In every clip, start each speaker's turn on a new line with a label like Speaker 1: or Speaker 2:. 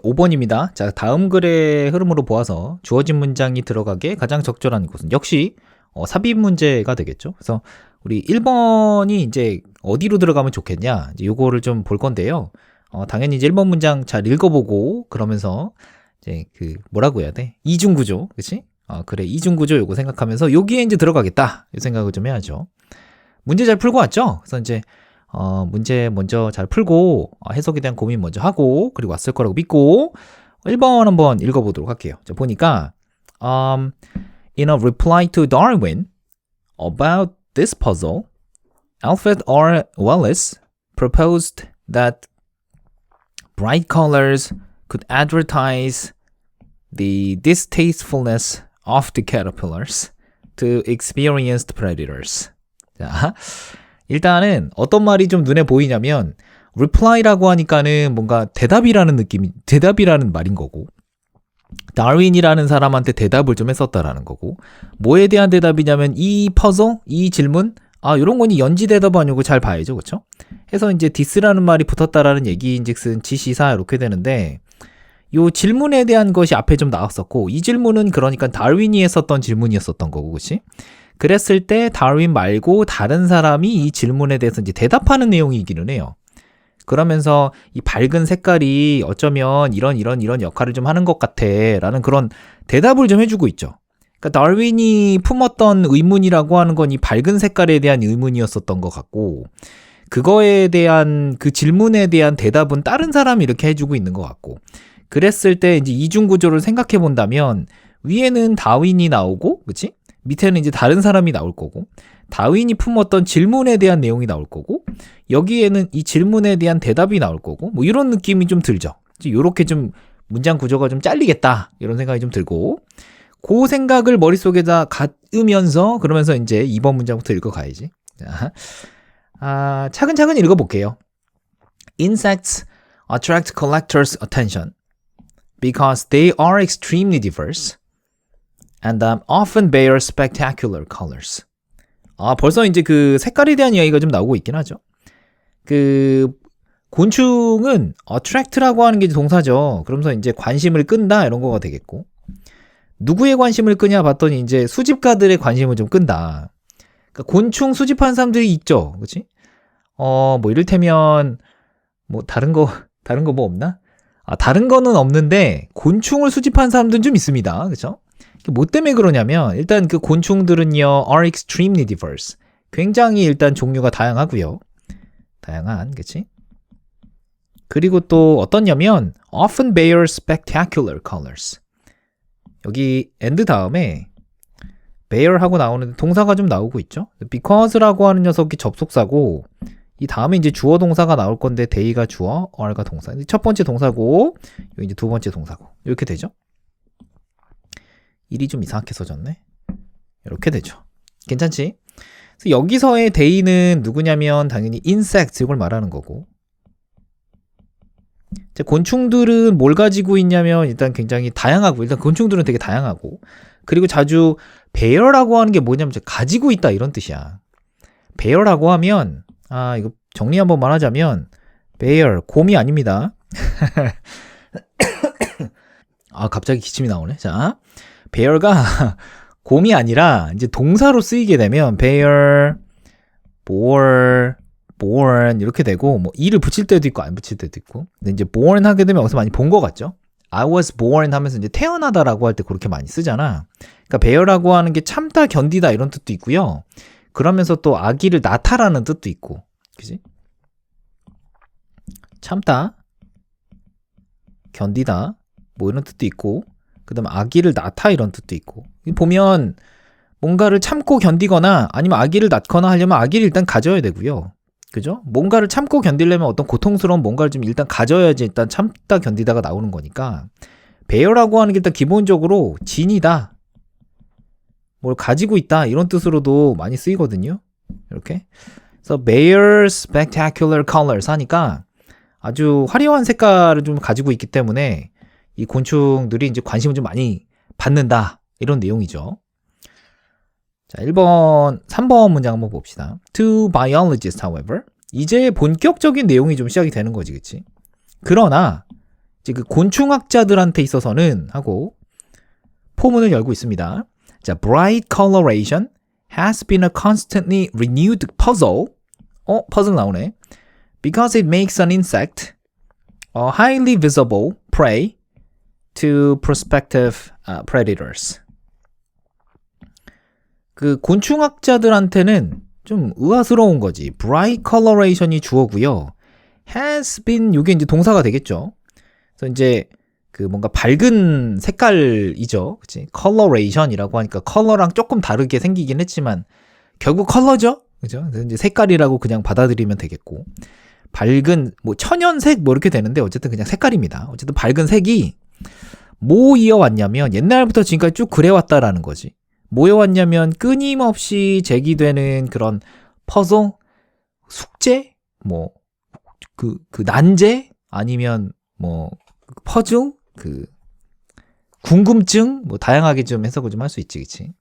Speaker 1: 5번입니다. 자, 다음 글의 흐름으로 보아서 주어진 문장이 들어가게 가장 적절한 곳은 역시 삽입 문제가 되겠죠. 그래서 우리 1번이 이제 어디로 들어가면 좋겠냐, 이제 요거를 좀 볼 건데요. 당연히 이제 1번 문장 잘 읽어보고 그러면서 이제 그 뭐라고 해야 돼? 이중구조, 그치? 그래, 이중구조 요거 생각하면서 여기에 이제 들어가겠다 이 생각을 좀 해야죠. 문제 잘 풀고 왔죠? 그래서 이제 문제 먼저 잘 풀고 해석에 대한 고민 먼저 하고 그리고 왔을 거라고 믿고 1번 한번 읽어보도록 할게요. 자, 보니까 In a reply to Darwin about this puzzle, Alfred R. Wallace proposed that bright colors could advertise the distastefulness of the caterpillars to experienced predators. 자, 일단은 어떤 말이 좀 눈에 보이냐면 reply라고 하니까는 뭔가 대답이라는 말인 거고, 다윈이라는 사람한테 대답을 좀 했었다라는 거고, 뭐에 대한 대답이냐면 이 퍼즐, 이 질문, 이런 거니 연지 대답 아니고 잘 봐야죠, 그렇죠? 해서 이제 디스라는 말이 붙었다라는 얘기인즉슨 지시사 이렇게 되는데, 요 질문에 대한 것이 앞에 좀 나왔었고, 이 질문은 그러니까 다윈이 했었던 질문이었었던 거고, 그렇지? 그랬을 때 다윈 말고 다른 사람이 이 질문에 대해서 이제 대답하는 내용이기는 해요. 그러면서 이 밝은 색깔이 어쩌면 이런 역할을 좀 하는 것 같아 라는 그런 대답을 좀 해주고 있죠. 그러니까 다윈이 품었던 의문이라고 하는 건 이 밝은 색깔에 대한 의문이었었던 것 같고, 그거에 대한 그 질문에 대한 대답은 다른 사람이 이렇게 해주고 있는 것 같고, 그랬을 때 이제 이중구조를 생각해 본다면 위에는 다윈이 나오고, 그치? 밑에는 이제 다른 사람이 나올 거고, 다윈이 품었던 질문에 대한 내용이 나올 거고, 여기에는 이 질문에 대한 대답이 나올 거고, 뭐 이런 느낌이 좀 들죠. 요렇게 좀 문장 구조가 좀 잘리겠다 이런 생각이 좀 들고, 그 생각을 머릿속에다 갖으면서 그러면서 이제 2번 문장부터 읽어가야지. 자, 차근차근 읽어볼게요. Insects attract collectors' attention because they are extremely diverse and often bear spectacular colors. 벌써 이제 그 색깔에 대한 이야기가 좀 나오고 있긴 하죠. 그 곤충은 attract라고 하는 게 동사죠. 그러면서 이제 관심을 끈다 이런 거가 되겠고, 누구의 관심을 끄냐 봤더니 이제 수집가들의 관심을 좀 끈다. 그러니까 곤충 수집하는 사람들이 있죠, 그렇지? 뭐 이를테면 뭐 다른 거 뭐 없나? 다른 거는 없는데 곤충을 수집하는 사람들은 좀 있습니다, 그렇죠? 뭐 때문에 그러냐면 일단 그 곤충들은요 are extremely diverse, 굉장히 일단 종류가 다양하고요. 다양한, 그치? 그리고 또 어떠냐면 often bear spectacular colors. 여기 and 다음에 bear 하고 나오는데 동사가 좀 나오고 있죠. because라고 하는 녀석이 접속사고, 이 다음에 이제 주어 동사가 나올 건데 they가 주어, are가 동사. 첫 번째 동사고 여기 이제 두 번째 동사고 이렇게 되죠. 일이 좀 이상하게 써졌네. 이렇게 되죠. 괜찮지? 그래서 여기서의 they는 누구냐면 당연히 insects 이걸 말하는 거고, 곤충들은 뭘 가지고 있냐면 일단 굉장히 다양하고, 일단 곤충들은 되게 다양하고, 그리고 자주 bear라고 하는 게 뭐냐면 가지고 있다 이런 뜻이야. bear라고 하면 이거 정리 한번만 하자면 bear 곰이 아닙니다. 갑자기 기침이 나오네. 자, bear가 곰이 아니라 이제 동사로 쓰이게 되면 bear, bore, born 이렇게 되고, 뭐 e를 붙일 때도 있고 안 붙일 때도 있고. 근데 이제 born 하게 되면 어디서 많이 본 것 같죠? I was born 하면서 이제 태어나다라고 할 때 그렇게 많이 쓰잖아. 그러니까 bear라고 하는 게 참다, 견디다 이런 뜻도 있고요. 그러면서 또 아기를 낳다라는 뜻도 있고, 그지? 참다, 견디다 뭐 이런 뜻도 있고, 그 다음에 아기를 낳다 이런 뜻도 있고. 보면 뭔가를 참고 견디거나 아니면 아기를 낳거나 하려면 아기를 일단 가져야 되고요. 그죠? 뭔가를 참고 견디려면 어떤 고통스러운 뭔가를 좀 일단 가져야지 일단 참다 견디다가 나오는 거니까, bear라고 하는 게 일단 기본적으로 진이다, 뭘 가지고 있다 이런 뜻으로도 많이 쓰이거든요. 이렇게. 그래서 bear spectacular colors 하니까 아주 화려한 색깔을 좀 가지고 있기 때문에 이 곤충들이 이제 관심을 좀 많이 받는다 이런 내용이죠. 자, 3번 문장 한번 봅시다. To biologists, however, 이제 본격적인 내용이 좀 시작이 되는 거지, 그치? 그러나 이제 그 곤충학자들한테 있어서는 하고 포문을 열고 있습니다. 자, bright coloration has been a constantly renewed puzzle. 퍼즐 나오네. Because it makes an insect a highly visible prey to prospective predators. 그 곤충학자들한테는 좀 의아스러운 거지. bright coloration이 주어고요. has been 요게 이제 동사가 되겠죠. 그래서 이제 그 뭔가 밝은 색깔이죠. 그치? coloration이라고 하니까 컬러랑 조금 다르게 생기긴 했지만 결국 컬러죠. 그죠? 그래서 이제 색깔이라고 그냥 받아들이면 되겠고. 밝은 뭐 천연색 뭐 이렇게 되는데 어쨌든 그냥 색깔입니다. 어쨌든 밝은 색이 뭐 이어왔냐면 옛날부터 지금까지 쭉 그래왔다라는 거지. 뭐 이어왔냐면 끊임없이 제기되는 그런 퍼즐, 숙제, 뭐 그 난제 아니면 뭐 퍼즐, 그 궁금증 뭐 다양하게 좀 해석을 좀 할 수 있지, 그치?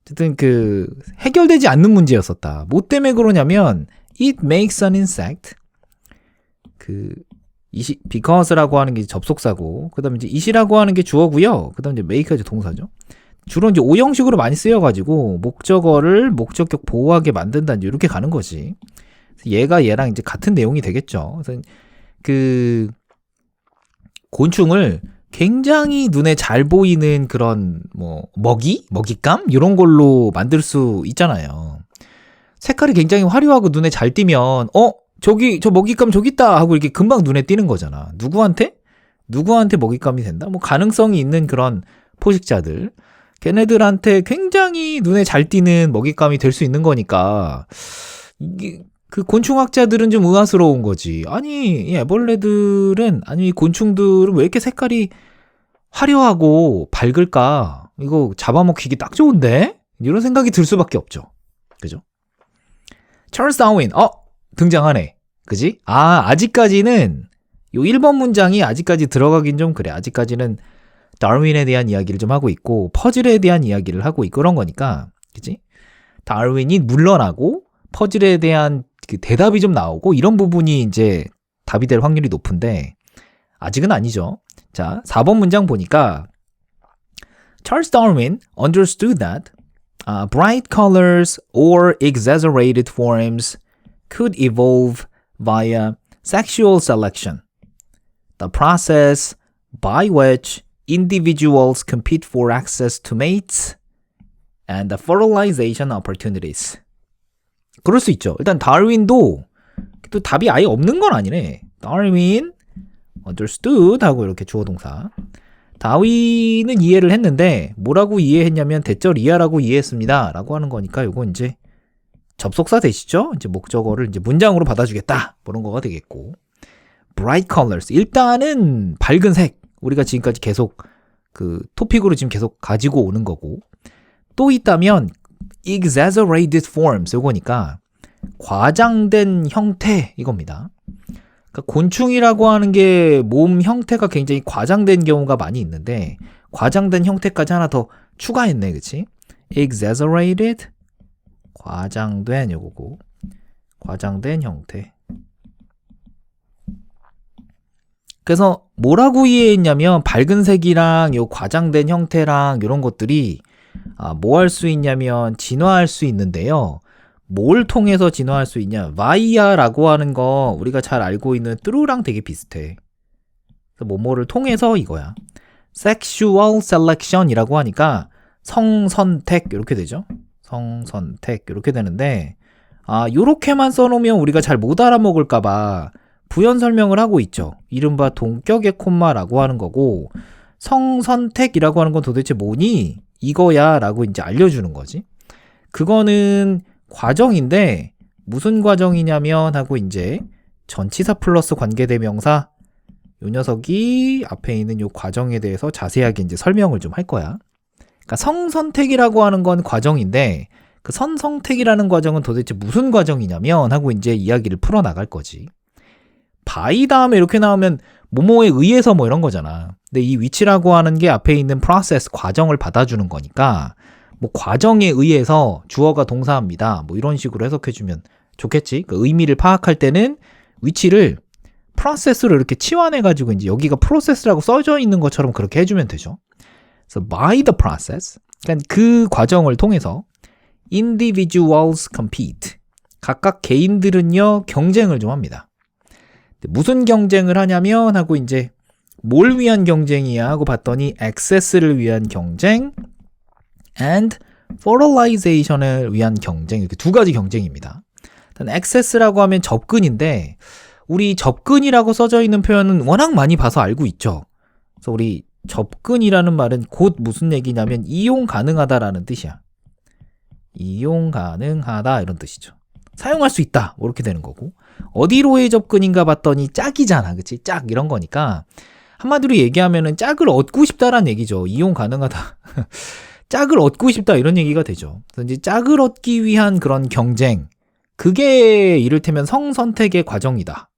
Speaker 1: 어쨌든 그 해결되지 않는 문제였었다. 뭐 때문에 그러냐면 it makes an insect 그 because라고 하는 게 접속사고 그다음에 이제 it이라고 하는 게 주어고요. 그다음에 이제 make가 이제 동사죠. 주로 이제 오형식으로 많이 쓰여가지고 목적어를 목적격 보호하게 만든다 이제 이렇게 가는 거지. 얘가 얘랑 이제 같은 내용이 되겠죠. 그래서 그 곤충을 굉장히 눈에 잘 보이는 그런 뭐 먹잇감 이런 걸로 만들 수 있잖아요. 색깔이 굉장히 화려하고 눈에 잘 띄면 저기 저 먹잇감 저기 있다 하고 이렇게 금방 눈에 띄는 거잖아. 누구한테 먹잇감이 된다? 뭐 가능성이 있는 그런 포식자들 걔네들한테 굉장히 눈에 잘 띄는 먹잇감이 될 수 있는 거니까 이게 그 곤충학자들은 좀 의아스러운 거지. 아니 이 애벌레들은 아니 이 곤충들은 왜 이렇게 색깔이 화려하고 밝을까? 이거 잡아먹히기 딱 좋은데? 이런 생각이 들 수밖에 없죠. 그죠? 찰스 다윈 등장하네. 그지? 아직까지는 요 1번 문장이 아직까지 들어가긴 좀 그래. 아직까지는 다윈에 대한 이야기를 좀 하고 있고 퍼즐에 대한 이야기를 하고 있고 그런 거니까. 그지? 다윈이 물러나고 퍼즐에 대한 그 대답이 좀 나오고 이런 부분이 이제 답이 될 확률이 높은데 아직은 아니죠. 자, 4번 문장 보니까 Charles Darwin understood that bright colors or exaggerated forms could evolve via sexual selection, the process by which individuals compete for access to mates and the fertilization opportunities. 그럴 수 있죠. 일단 다윈도 또 답이 아예 없는 건 아니네. 다윈 understood 하고 이렇게 주어 동사. 다윈은 이해를 했는데 뭐라고 이해했냐면 대절 이하라고 이해했습니다. 라고 하는 거니까 요거 이제 접속사 되시죠? 이제 목적어를 이제 문장으로 받아주겠다. 그런 거가 되겠고. bright colors. 일단은 밝은 색. 우리가 지금까지 계속 그 토픽으로 지금 계속 가지고 오는 거고. 또 있다면 exaggerated forms 요거니까 과장된 형태 이겁니다. 그러니까 곤충이라고 하는 게 몸 형태가 굉장히 과장된 경우가 많이 있는데 과장된 형태까지 하나 더 추가했네. 그치? exaggerated 과장된 요거고 과장된 형태. 그래서 뭐라고 이해했냐면 밝은 색이랑 요 과장된 형태랑 이런 것들이 뭐 할 수 있냐면 진화할 수 있는데요. 뭘 통해서 진화할 수 있냐? 바이아라고 하는 거 우리가 잘 알고 있는 트루랑 되게 비슷해. 뭐뭐를 통해서 이거야. sexual selection이라고 하니까 성선택 이렇게 되죠. 성선택 이렇게 되는데 요렇게만 써놓으면 우리가 잘 못 알아먹을까봐 부연 설명을 하고 있죠. 이른바 동격의 콤마라고 하는 거고 성선택이라고 하는 건 도대체 뭐니? 이거야 라고 이제 알려주는 거지. 그거는 과정인데 무슨 과정이냐면 하고 이제 전치사 플러스 관계대명사 요 녀석이 앞에 있는 요 과정에 대해서 자세하게 이제 설명을 좀 할 거야. 그러니까 성선택이라고 하는 건 과정인데 그 선성택이라는 과정은 도대체 무슨 과정이냐면 하고 이제 이야기를 풀어 나갈 거지. by 다음에 이렇게 나오면 뭐뭐에 의해서 뭐 이런 거잖아. 근데 이 which라고 하는 게 앞에 있는 process 과정을 받아주는 거니까 뭐 과정에 의해서 주어가 동사합니다. 뭐 이런 식으로 해석해주면 좋겠지. 그 의미를 파악할 때는 which를 process로 이렇게 치환해가지고 이제 여기가 process라고 써져 있는 것처럼 그렇게 해주면 되죠. 그래서 by the process, 그러니까 그 과정을 통해서 individuals compete, 각각 개인들은요 경쟁을 좀 합니다. 무슨 경쟁을 하냐면 하고 이제 뭘 위한 경쟁이야 하고 봤더니 access를 위한 경쟁 and fertilization을 위한 경쟁, 이렇게 두 가지 경쟁입니다. 일단 access라고 하면 접근인데 우리 접근이라고 써져 있는 표현은 워낙 많이 봐서 알고 있죠. 그래서 우리 접근이라는 말은 곧 무슨 얘기냐면 이용 가능하다라는 뜻이야. 이용 가능하다 이런 뜻이죠. 사용할 수 있다 뭐 이렇게 되는 거고, 어디로의 접근인가 봤더니 짝이잖아, 그치? 짝 이런 거니까 한마디로 얘기하면은 짝을 얻고 싶다라는 얘기죠. 이용 가능하다. 짝을 얻고 싶다 이런 얘기가 되죠. 그래서 이제 짝을 얻기 위한 그런 경쟁, 그게 이를테면 성선택의 과정이다.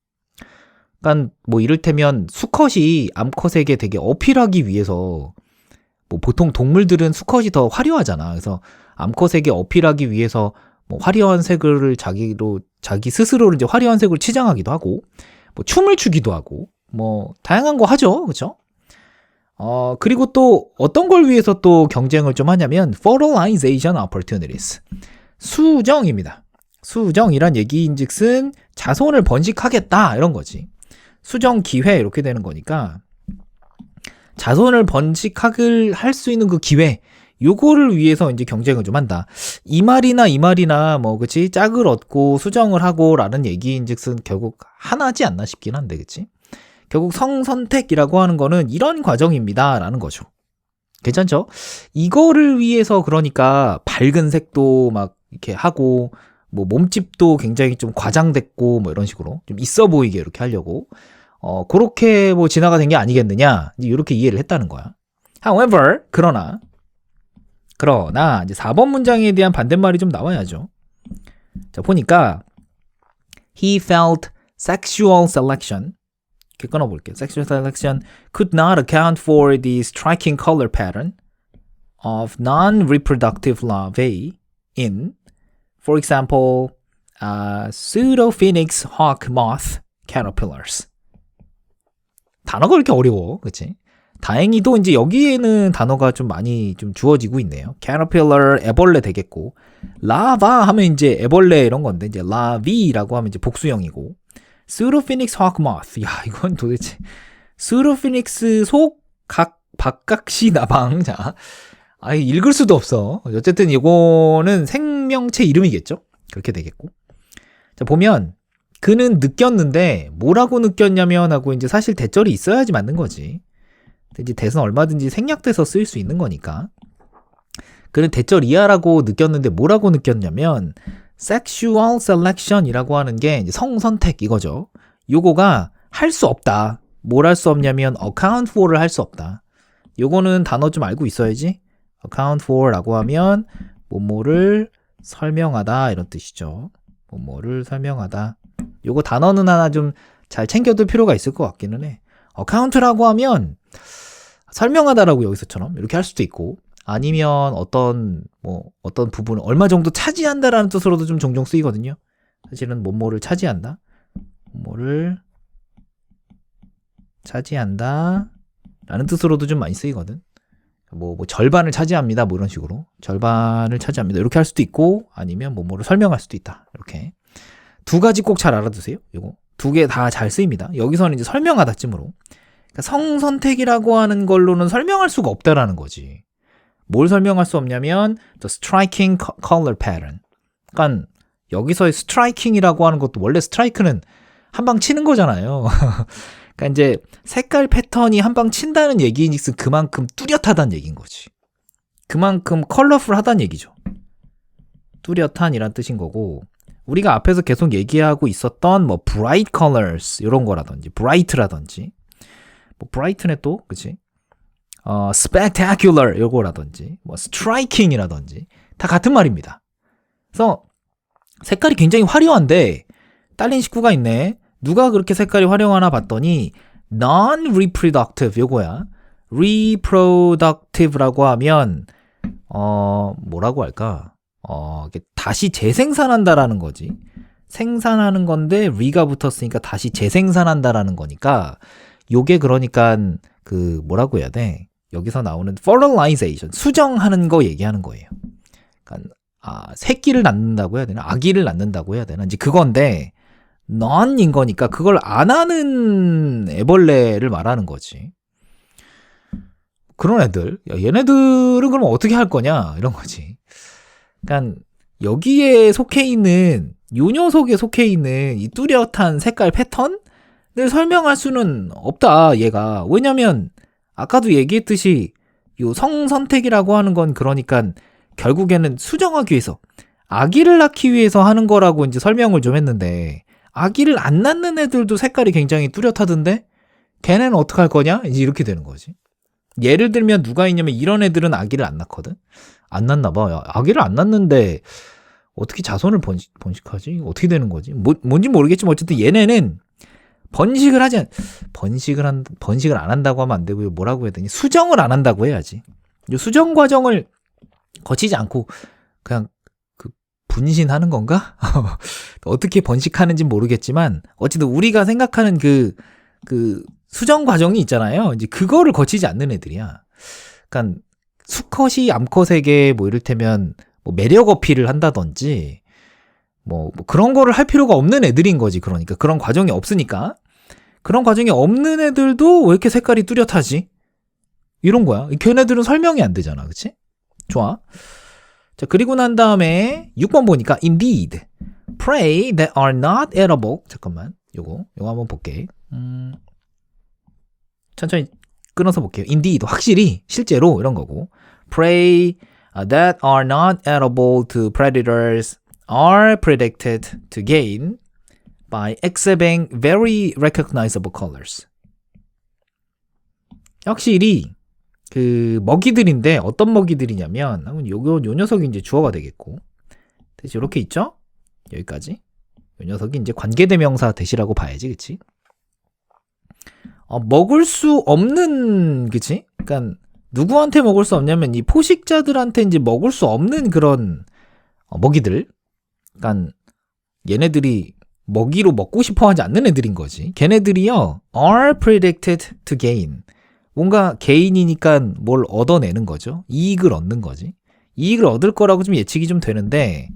Speaker 1: 그러니까 뭐 이를테면 수컷이 암컷에게 되게 어필하기 위해서, 뭐 보통 동물들은 수컷이 더 화려하잖아. 그래서 암컷에게 어필하기 위해서 뭐 화려한 색을 자기 스스로를 이제 화려한 색으로 치장하기도 하고, 뭐 춤을 추기도 하고, 뭐 다양한 거 하죠, 그렇죠? 그리고 또 어떤 걸 위해서 또 경쟁을 좀 하냐면 fertilization opportunities, 수정입니다. 수정이란 얘기인즉슨 자손을 번식하겠다 이런 거지. 수정 기회 이렇게 되는 거니까 자손을 번식할 수 있는 그 기회, 요거를 위해서 이제 경쟁을 좀 한다. 이 말이나 뭐 그치, 짝을 얻고 수정을 하고라는 얘기인즉슨 결국 하나지 않나 싶긴 한데, 그치? 결국 성선택이라고 하는 거는 이런 과정입니다 라는 거죠. 괜찮죠? 이거를 위해서 그러니까 밝은 색도 막 이렇게 하고, 뭐 몸집도 굉장히 좀 과장됐고 뭐 이런 식으로 좀 있어 보이게 이렇게 하려고 그렇게 뭐 진화가 된 게 아니겠느냐, 이렇게 이해를 했다는 거야. However, 그러나 이제 4번 문장에 대한 반대말이 좀 나와야죠. 자, 보니까 he felt sexual selection, 이렇게 끊어볼게요. Sexual selection could not account for the striking color pattern of non-reproductive larvae in, for example, pseudo-phoenix hawk moth caterpillars. 단어가 이렇게 어려워, 그치? 다행히도 이제 여기에는 단어가 좀 많이 좀 주어지고 있네요. caterpillar, 애벌레 되겠고, lava 하면 이제 애벌레 이런 건데, 이제 lavi라고 하면 이제 복수형이고, pseudo-phoenix hawk moth, 야 이건 도대체 pseudo-phoenix 속 박각시 나방. 자, 읽을 수도 없어. 어쨌든 이거는 생명체 이름이겠죠? 그렇게 되겠고. 자, 보면 그는 느꼈는데 뭐라고 느꼈냐면 하고 이제 사실 대절이 있어야지 맞는 거지. 이제 대선 얼마든지 생략돼서 쓰일 수 있는 거니까. 그는 대절 이하라고 느꼈는데 뭐라고 느꼈냐면 sexual selection이라고 하는 게 이제 성선택 이거죠. 요거가 할 수 없다. 뭘 할 수 없냐면 account for를 할 수 없다. 요거는 단어 좀 알고 있어야지. account for라고 하면 뭐뭐를 설명하다 이런 뜻이죠. 뭐뭐를 설명하다. 요거 단어는 하나 좀 잘 챙겨둘 필요가 있을 것 같기는 해. account라고 하면 설명하다라고 여기서처럼 이렇게 할 수도 있고, 아니면 어떤 부분을 얼마 정도 차지한다라는 뜻으로도 좀 종종 쓰이거든요. 사실은 뭐뭐를 차지한다, 뭐를 차지한다 라는 뜻으로도 좀 많이 쓰이거든. 뭐 절반을 차지합니다 뭐 이런 식으로, 절반을 차지합니다 이렇게 할 수도 있고, 아니면 뭐뭐를 설명할 수도 있다. 이렇게 두 가지 꼭 잘 알아두세요. 이거 두 개 다 잘 쓰입니다. 여기서는 이제 설명하다 쯤으로, 그러니까 성선택이라고 하는 걸로는 설명할 수가 없다라는 거지. 뭘 설명할 수 없냐면 the striking color pattern. 그러니까 여기서의 striking이라고 하는 것도 원래 스트라이크는 한 방 치는 거잖아요. 그러니까 이제 색깔 패턴이 한 방 친다는 얘기인즉슨 그만큼 뚜렷하다는 얘기인 거지. 그만큼 컬러풀하다는 얘기죠. 뚜렷한이란 뜻인 거고, 우리가 앞에서 계속 얘기하고 있었던 뭐 bright colors 이런 거라든지 bright라든지, 뭐 bright는 또 그치? spectacular 요거라든지 뭐 striking이라든지 다 같은 말입니다. 그래서 색깔이 굉장히 화려한데 딸린 식구가 있네. 누가 그렇게 색깔이 화려하나 봤더니 non-reproductive 요거야. reproductive라고 하면 뭐라고 할까? 다시 재생산한다라는 거지. 생산하는 건데 re가 붙었으니까 다시 재생산한다라는 거니까 요게 그러니까 그 뭐라고 해야 돼? 여기서 나오는 fertilization, 수정하는 거 얘기하는 거예요. 그러니까 새끼를 낳는다고 해야 되나? 아기를 낳는다고 해야 되나? 이제 그건데 none인 거니까 그걸 안 하는 애벌레를 말하는 거지. 그런 애들, 야, 얘네들은 그럼 어떻게 할 거냐? 이런 거지. 그러니까 여기에 속해 있는 요 녀석에 속해 있는 이 뚜렷한 색깔 패턴을 설명할 수는 없다, 얘가. 왜냐면 아까도 얘기했듯이 요 성선택이라고 하는 건 그러니까 결국에는 수정하기 위해서, 아기를 낳기 위해서 하는 거라고 이제 설명을 좀 했는데, 아기를 안 낳는 애들도 색깔이 굉장히 뚜렷하던데 걔네는 어떡할 거냐? 이제 이렇게 되는 거지. 예를 들면 누가 있냐면 이런 애들은 아기를 안 낳거든? 안 낳나 봐. 야, 아기를 안 낳는데 어떻게 자손을 번식하지? 어떻게 되는 거지? 뭔지 모르겠지만 어쨌든 얘네는 번식을 안 한다고 하면 안 되고요. 뭐라고 해야 되니? 수정을 안 한다고 해야지. 이 수정 과정을 거치지 않고 그냥 그 분신하는 건가? 어떻게 번식하는지 모르겠지만 어쨌든 우리가 생각하는 그 수정 과정이 있잖아요. 이제 그거를 거치지 않는 애들이야. 그러니까 수컷이 암컷에게 뭐 이를테면 뭐 매력 어필을 한다든지 뭐 그런 거를 할 필요가 없는 애들인 거지. 그러니까 그런 과정이 없으니까. 그런 과정이 없는 애들도 왜 이렇게 색깔이 뚜렷하지? 이런 거야. 걔네들은 설명이 안 되잖아. 그치? 좋아. 자, 그리고 난 다음에 6번 보니까 indeed prey that are not edible. 잠깐만. 요거 한번 볼게. 천천히 끊어서 볼게요. indeed 확실히 실제로 이런 거고. prey that are not edible to predators are predicted to gain by exhibiting very recognizable colors. 확실히 그 먹이들인데 어떤 먹이들이냐면 요 녀석이 이제 주어가 되겠고, 대신 이렇게 있죠? 여기까지. 요 녀석이 이제 관계대명사 대시라고 봐야지, 그치? 먹을 수 없는, 그치? 그러니까 누구한테 먹을 수 없냐면 이 포식자들한테 이제 먹을 수 없는 그런 먹이들. 그러니까 얘네들이 먹이로 먹고 싶어 하지 않는 애들인 거지. 걔네들이요, are predicted to gain. 뭔가 개인이니까 뭘 얻어내는 거죠. 이익을 얻는 거지. 이익을 얻을 거라고 좀 예측이 좀 되는데,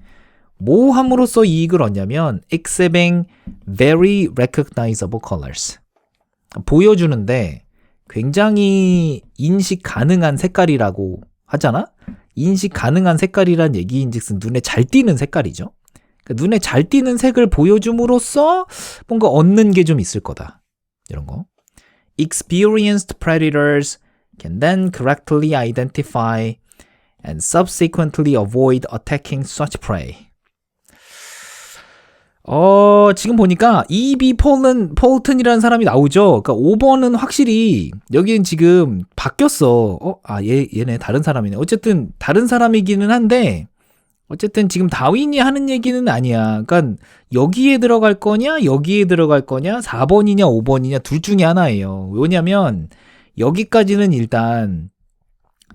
Speaker 1: 뭐 함으로써 이익을 얻냐면 exhibiting very recognizable colors. 보여주는데 굉장히 인식 가능한 색깔이라고 하잖아? 인식 가능한 색깔이란 얘기인즉슨 눈에 잘 띄는 색깔이죠. 그러니까 눈에 잘 띄는 색을 보여줌으로써 뭔가 얻는 게 좀 있을 거다. 이런 거. Experienced predators can then correctly identify and subsequently avoid attacking such prey. 지금 보니까 E.B. 폴튼이라는 사람이 나오죠. 그러니까 5번은 확실히 여기는 지금 바뀌었어. 얘네 다른 사람이네. 어쨌든 다른 사람이기는 한데 어쨌든 지금 다윈이 하는 얘기는 아니야. 그러니까 여기에 들어갈 거냐 여기에 들어갈 거냐 4번이냐 5번이냐 둘 중에 하나예요. 왜냐면 여기까지는 일단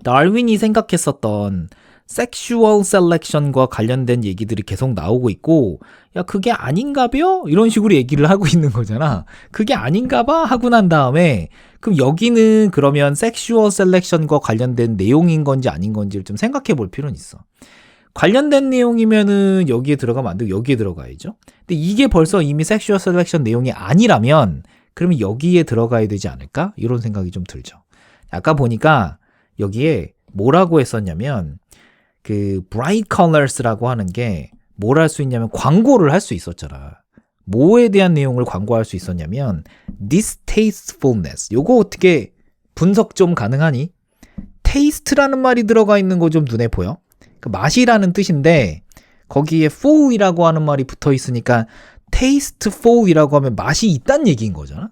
Speaker 1: 다윈이 생각했었던 섹슈얼 셀렉션과 관련된 얘기들이 계속 나오고 있고, 야 그게 아닌가벼? 이런 식으로 얘기를 하고 있는 거잖아. 그게 아닌가봐? 하고 난 다음에 그럼 여기는 그러면 섹슈얼 셀렉션과 관련된 내용인 건지 아닌 건지를 좀 생각해 볼 필요는 있어. 관련된 내용이면은 여기에 들어가면 안 되고 여기에 들어가야죠. 근데 이게 벌써 이미 섹슈얼 셀렉션 내용이 아니라면 그러면 여기에 들어가야 되지 않을까? 이런 생각이 좀 들죠. 아까 보니까 여기에 뭐라고 했었냐면 그 bright colors라고 하는 게 뭘 할 수 있냐면 광고를 할 수 있었잖아. 뭐에 대한 내용을 광고할 수 있었냐면 distastefulness. 요거 어떻게 분석 좀 가능하니? taste라는 말이 들어가 있는 거 좀 눈에 보여? 그 맛이라는 뜻인데 거기에 ful이라고 하는 말이 붙어 있으니까 tasteful이라고 하면 맛이 있다는 얘기인 거잖아.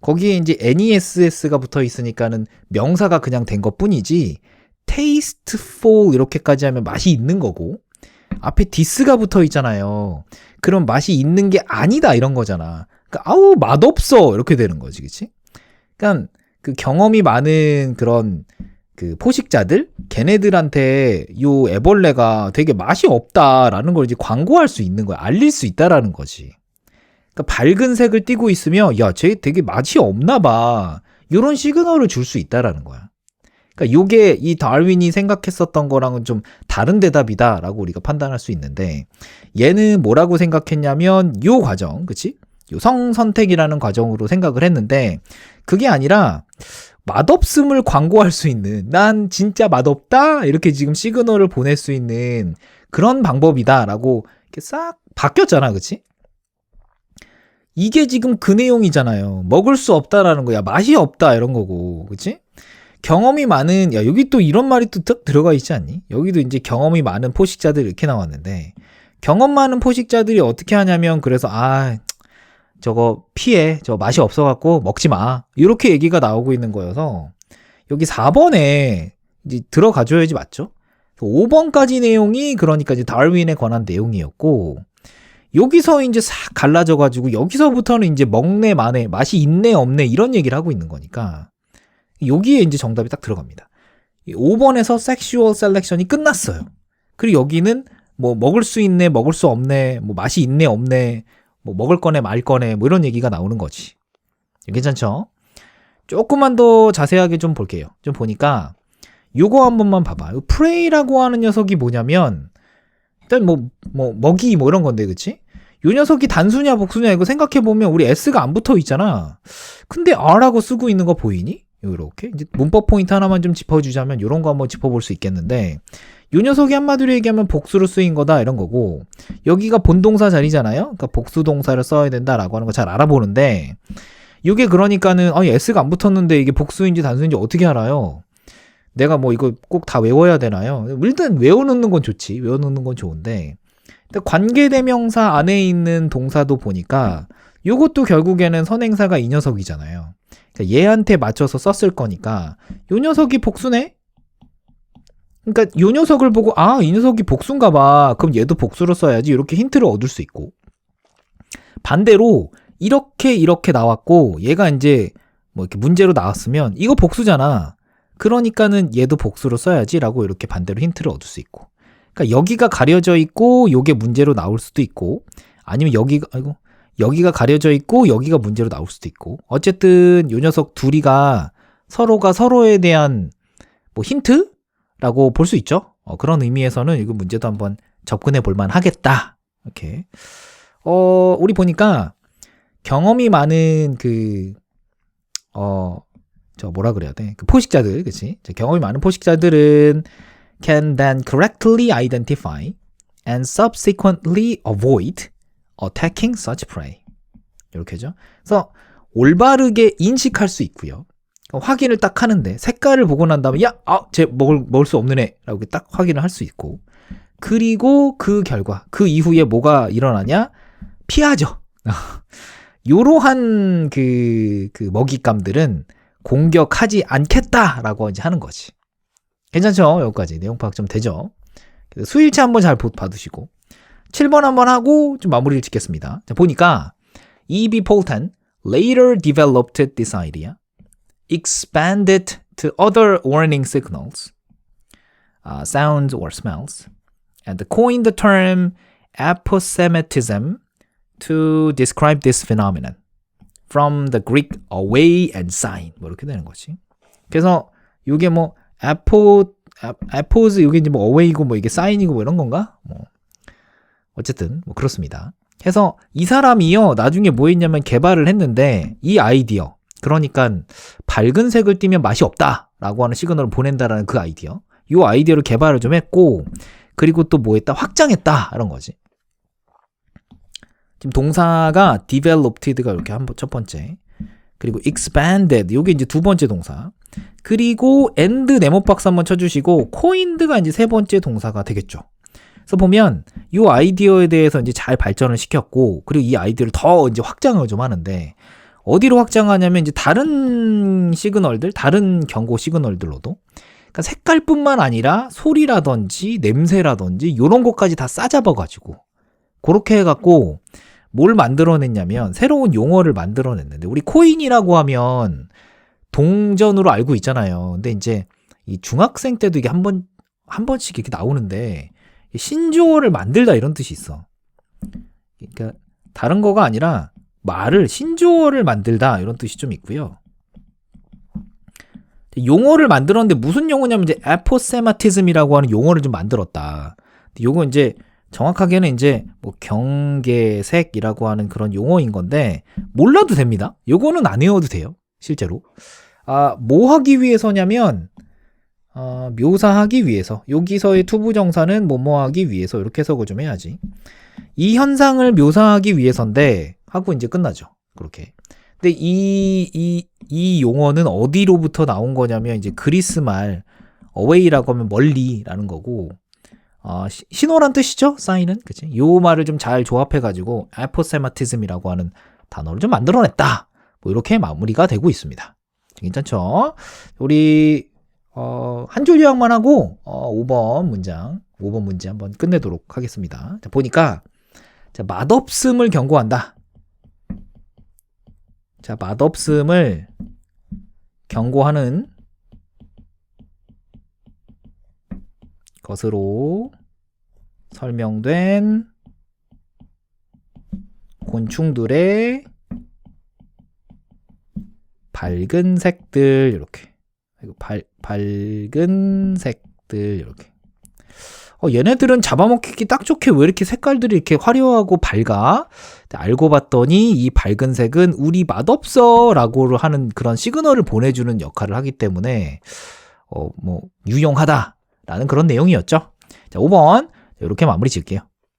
Speaker 1: 거기에 이제 ness가 붙어 있으니까는 명사가 그냥 된 것뿐이지 tasteful 이렇게까지 하면 맛이 있는 거고, 앞에 this가 붙어 있잖아요. 그럼 맛이 있는 게 아니다 이런 거잖아. 그러니까 아우 맛없어 이렇게 되는 거지, 그치? 그러니까 그 경험이 많은 그런 그 포식자들 걔네들한테 요 애벌레가 되게 맛이 없다라는 걸 이제 광고할 수 있는 거야. 알릴 수 있다라는 거지. 그러니까 밝은 색을 띠고 있으면 야, 쟤 되게 맛이 없나 봐. 요런 시그널을 줄 수 있다라는 거야. 그러니까 요게 이 다윈이 생각했었던 거랑은 좀 다른 대답이다라고 우리가 판단할 수 있는데 얘는 뭐라고 생각했냐면 요 과정, 그치? 요 성선택이라는 과정으로 생각을 했는데 그게 아니라 맛없음을 광고할 수 있는 난 진짜 맛없다 이렇게 지금 시그널을 보낼 수 있는 그런 방법이다라고 이렇게 싹 바뀌었잖아, 그치? 이게 지금 그 내용이잖아요. 먹을 수 없다라는 거야. 맛이 없다 이런 거고, 그치? 경험이 많은, 야, 여기 또 이런 말이 또 딱 들어가 있지 않니? 여기도 이제 경험이 많은 포식자들 이렇게 나왔는데, 경험 많은 포식자들이 어떻게 하냐면, 그래서, 저거 피해, 저 맛이 없어갖고 먹지 마. 이렇게 얘기가 나오고 있는 거여서, 여기 4번에 이제 들어가줘야지 맞죠? 5번까지 내용이 그러니까 이제 다윈에 관한 내용이었고, 여기서 이제 싹 갈라져가지고, 여기서부터는 이제 먹네, 마네, 맛이 있네, 없네, 이런 얘기를 하고 있는 거니까, 여기에 이제 정답이 딱 들어갑니다. 5번에서 섹슈얼 셀렉션이 끝났어요. 그리고 여기는 뭐 먹을 수 있네, 먹을 수 없네, 뭐 맛이 있네, 없네, 뭐 먹을 거네, 말 거네, 뭐 이런 얘기가 나오는 거지. 괜찮죠? 조금만 더 자세하게 좀 볼게요. 좀 보니까 요거 한 번만 봐봐. 프레이라고 하는 녀석이 뭐냐면 일단 먹이 뭐 이런 건데, 그치? 요 녀석이 단수냐 복수냐 이거 생각해보면 우리 S가 안 붙어 있잖아. 근데 R라고 쓰고 있는 거 보이니? 이렇게 이제 문법 포인트 하나만 좀 짚어주자면 이런 거 한번 짚어볼 수 있겠는데 요 녀석이 한마디로 얘기하면 복수로 쓰인 거다 이런 거고 여기가 본동사 자리잖아요. 그러니까 복수 동사를 써야 된다라고 하는 거 잘 알아보는데 이게 그러니까는 S가 안 붙었는데 이게 복수인지 단수인지 어떻게 알아요? 내가 뭐 이거 꼭 다 외워야 되나요? 일단 외워놓는 건 좋지. 외워놓는 건 좋은데 관계대명사 안에 있는 동사도 보니까 요것도 결국에는 선행사가 이 녀석이잖아요. 그러니까 얘한테 맞춰서 썼을 거니까 요 녀석이 복수네? 그러니까 요 녀석을 보고 이 녀석이 복수인가 봐. 그럼 얘도 복수로 써야지. 이렇게 힌트를 얻을 수 있고 반대로 이렇게 나왔고 얘가 이제 뭐 이렇게 문제로 나왔으면 이거 복수잖아. 그러니까는 얘도 복수로 써야지 라고 이렇게 반대로 힌트를 얻을 수 있고 그러니까 여기가 가려져 있고 요게 문제로 나올 수도 있고 아니면 여기가 가려져 있고 여기가 문제로 나올 수도 있고 어쨌든 요 녀석 둘이가 서로가 서로에 대한 뭐 힌트라고 볼 수 있죠. 그런 의미에서는 이거 문제도 한번 접근해 볼 만 하겠다. 이렇게 우리 보니까 경험이 많은 뭐라 그래야 돼? 그 포식자들, 그치? 경험이 많은 포식자들은 can then correctly identify and subsequently avoid attacking such prey. 이렇게죠. 그래서 올바르게 인식할 수 있고요. 확인을 딱 하는데 색깔을 보고 난 다음에 쟤 먹을 수 없는 애라고 딱 확인을 할 수 있고 그리고 그 결과 그 이후에 뭐가 일어나냐? 피하죠. 요러한 그 먹잇감들은 공격하지 않겠다라고 이제 하는 거지. 괜찮죠? 여기까지 내용 파악 좀 되죠? 수일치 한번 잘 봐두시고 7번 한번 하고 좀 마무리를 짓겠습니다. 자, 보니까 E.B. Poltan later developed this idea, expanded to other warning signals, sounds or smells, and coined the term aposematism to describe this phenomenon. From the Greek away and sign 뭐 이렇게 되는 거지. 그래서 이게 뭐 apos 이게 이제 뭐 away고 뭐 이게 sign이고 뭐 이런 건가? 뭐 어쨌든 뭐 그렇습니다. 해서 이 사람이요 나중에 뭐 했냐면 개발을 했는데 이 아이디어 그러니까 밝은 색을 띠면 맛이 없다라고 하는 시그널을 보낸다라는 그 아이디어 이 아이디어를 개발을 좀 했고 그리고 또 뭐 했다 확장했다 이런 거지. 지금 동사가 developed가 이렇게 첫 번째 그리고 expanded 요게 이제 두 번째 동사 그리고 and 네모 박스 한번 쳐주시고 coined가 이제 세 번째 동사가 되겠죠. 그래서 보면 이 아이디어에 대해서 이제 잘 발전을 시켰고 그리고 이 아이디어를 더 이제 확장을 좀 하는데 어디로 확장하냐면 이제 다른 시그널들 다른 경고 시그널들로도 그러니까 색깔뿐만 아니라 소리라든지 냄새라든지 이런 것까지 다 싸잡아가지고 그렇게 해갖고 뭘 만들어냈냐면 새로운 용어를 만들어냈는데 우리 코인이라고 하면 동전으로 알고 있잖아요. 근데 이제 이 중학생 때도 이게 한 번씩 이렇게 나오는데, 신조어를 만들다 이런 뜻이 있어. 그러니까 다른 거가 아니라 신조어를 만들다 이런 뜻이 좀 있고요. 용어를 만들었는데 무슨 용어냐면 이제 에포세마티즘이라고 하는 용어를 좀 만들었다. 요거 이제 정확하게는 이제 뭐 경계색이라고 하는 그런 용어인 건데 몰라도 됩니다. 요거는 안 외워도 돼요. 실제로. 뭐 하기 위해서냐면 묘사하기 위해서. 여기서의 투부정사는 뭐뭐 하기 위해서 이렇게 해석을 좀 해야지. 이 현상을 묘사하기 위해서인데 하고 이제 끝나죠. 그렇게. 근데 이 용어는 어디로부터 나온 거냐면 이제 그리스 말 away라고 하면 멀리라는 거고 신호란 뜻이죠. 사인은. 그치? 요 말을 좀 잘 조합해 가지고 에포세마티즘이라고 하는 단어를 좀 만들어냈다. 뭐 이렇게 마무리가 되고 있습니다. 괜찮죠? 우리 한 줄 요약만 하고 5번 문제 한번 끝내도록 하겠습니다. 자, 보니까 맛없음을 경고한다. 자, 맛없음을 경고하는 것으로 설명된 곤충들의 밝은 색들 이렇게 밝은 색들 이렇게 얘네들은 잡아먹기 딱 좋게 왜 이렇게 색깔들이 이렇게 화려하고 밝아? 알고 봤더니 이 밝은 색은 우리 맛없어 라고 하는 그런 시그널을 보내주는 역할을 하기 때문에 뭐 유용하다라는 그런 내용이었죠. 자, 5번 이렇게 마무리 지을게요.